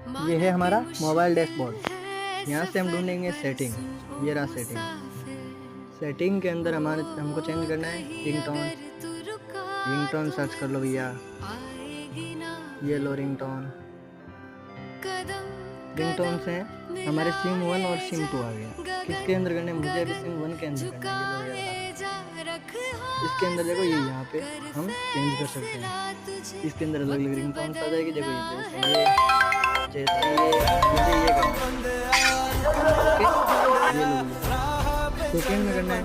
ये है हमारा मोबाइल डैशबोर्ड। यहाँ से हम ढूंढेंगे सेटिंग। ये रहा सेटिंग। सेटिंग के अंदर हमको चेंज करना है रिंगटोन। रिंगटोन सर्च कर लो भैया। ये लो रिंगटोन। रिंगटोन से हमारे सिम 1 और सिम 2 आ गया। किसके अंदर करना है? मुझे अभी सिम 1 के अंदर करना है। इसके अंदर देखो ये यहाँ पे हम चेंज कर सकते हैं। इसके अंदर अलग अलग रिंगटोन आ जाएगी। देखो ये जैसे ये करना है। ओके, ये लो। सेकंड में करना है